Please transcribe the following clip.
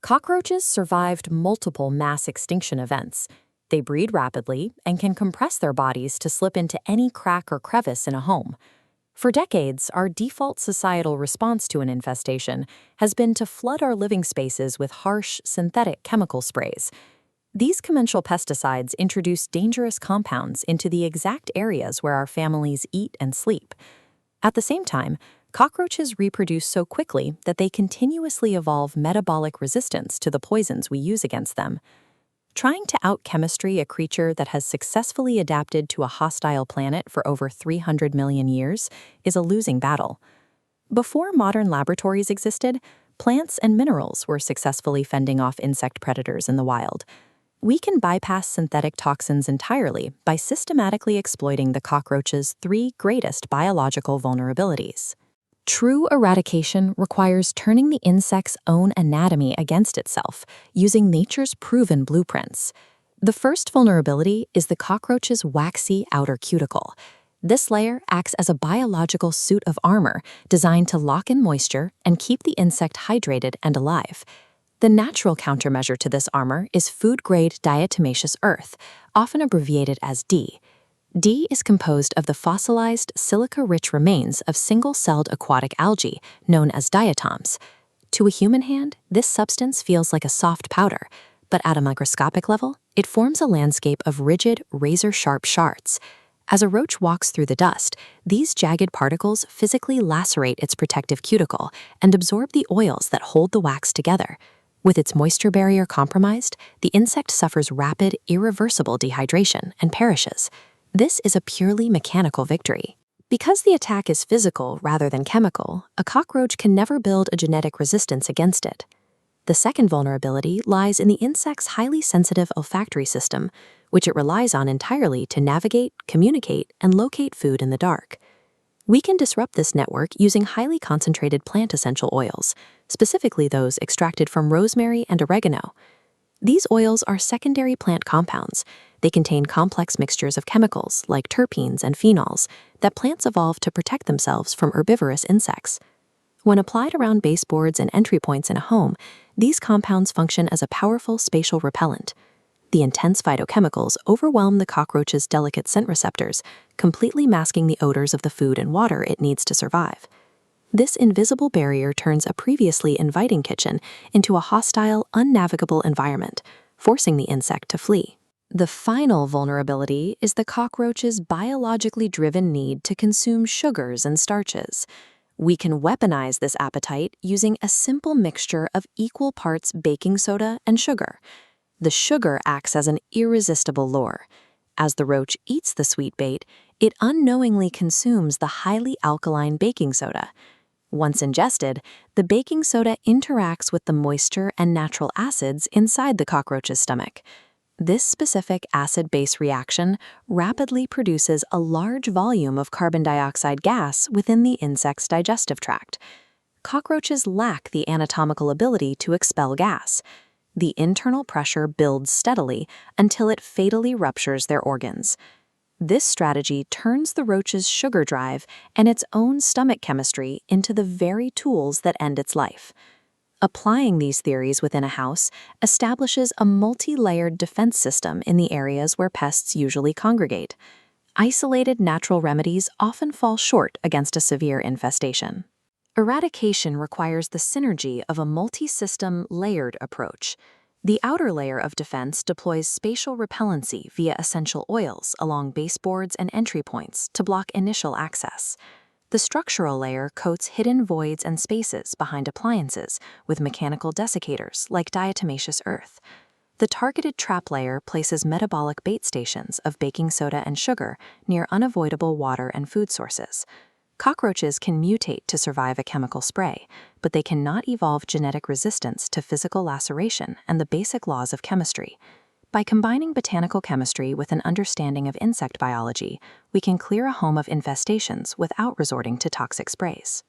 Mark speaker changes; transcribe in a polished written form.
Speaker 1: Cockroaches survived multiple mass extinction events. They breed rapidly and can compress their bodies to slip into any crack or crevice in a home. For decades, our default societal response to an infestation has been to flood our living spaces with harsh, synthetic chemical sprays. These conventional pesticides introduce dangerous compounds into the exact areas where our families eat and sleep. At the same time, cockroaches reproduce so quickly that they continuously evolve metabolic resistance to the poisons we use against them. Trying to out-chemistry a creature that has successfully adapted to a hostile planet for over 300 million years is a losing battle. Before modern laboratories existed, plants and minerals were successfully fending off insect predators in the wild. We can bypass synthetic toxins entirely by systematically exploiting the cockroach's three greatest biological vulnerabilities. True eradication requires turning the insect's own anatomy against itself, using nature's proven blueprints. The first vulnerability is the cockroach's waxy outer cuticle. This layer acts as a biological suit of armor designed to lock in moisture and keep the insect hydrated and alive. The natural countermeasure to this armor is food-grade diatomaceous earth, often abbreviated as D. D is composed of the fossilized silica-rich remains of single-celled aquatic algae, known as diatoms. To a human hand, this substance feels like a soft powder, but at a microscopic level, it forms a landscape of rigid, razor-sharp shards. As a roach walks through the dust, these jagged particles physically lacerate its protective cuticle and absorb the oils that hold the wax together. With its moisture barrier compromised, the insect suffers rapid, irreversible dehydration and perishes. This is a purely mechanical victory. Because the attack is physical rather than chemical, a cockroach can never build a genetic resistance against it. The second vulnerability lies in the insect's highly sensitive olfactory system, which it relies on entirely to navigate, communicate, and locate food in the dark. We can disrupt this network using highly concentrated plant essential oils, specifically those extracted from rosemary and oregano. These oils are secondary plant compounds. They contain complex mixtures of chemicals, like terpenes and phenols, that plants evolve to protect themselves from herbivorous insects. When applied around baseboards and entry points in a home, these compounds function as a powerful spatial repellent. The intense phytochemicals overwhelm the cockroach's delicate scent receptors, completely masking the odors of the food and water it needs to survive. This invisible barrier turns a previously inviting kitchen into a hostile, unnavigable environment, forcing the insect to flee. The final vulnerability is the cockroach's biologically driven need to consume sugars and starches. We can weaponize this appetite using a simple mixture of equal parts baking soda and sugar. The sugar acts as an irresistible lure. As the roach eats the sweet bait, it unknowingly consumes the highly alkaline baking soda. Once ingested, the baking soda interacts with the moisture and natural acids inside the cockroach's stomach. This specific acid-base reaction rapidly produces a large volume of carbon dioxide gas within the insect's digestive tract. Cockroaches lack the anatomical ability to expel gas. The internal pressure builds steadily until it fatally ruptures their organs. This strategy turns the roach's sugar drive and its own stomach chemistry into the very tools that end its life. Applying these theories within a house establishes a multi-layered defense system in the areas where pests usually congregate. Isolated natural remedies often fall short against a severe infestation. Eradication requires the synergy of a multi-system, layered approach. The outer layer of defense deploys spatial repellency via essential oils along baseboards and entry points to block initial access. The structural layer coats hidden voids and spaces behind appliances with mechanical desiccators like diatomaceous earth. The targeted trap layer places metabolic bait stations of baking soda and sugar near unavoidable water and food sources. Cockroaches can mutate to survive a chemical spray, but they cannot evolve genetic resistance to physical laceration and the basic laws of chemistry. By combining botanical chemistry with an understanding of insect biology, we can clear a home of infestations without resorting to toxic sprays.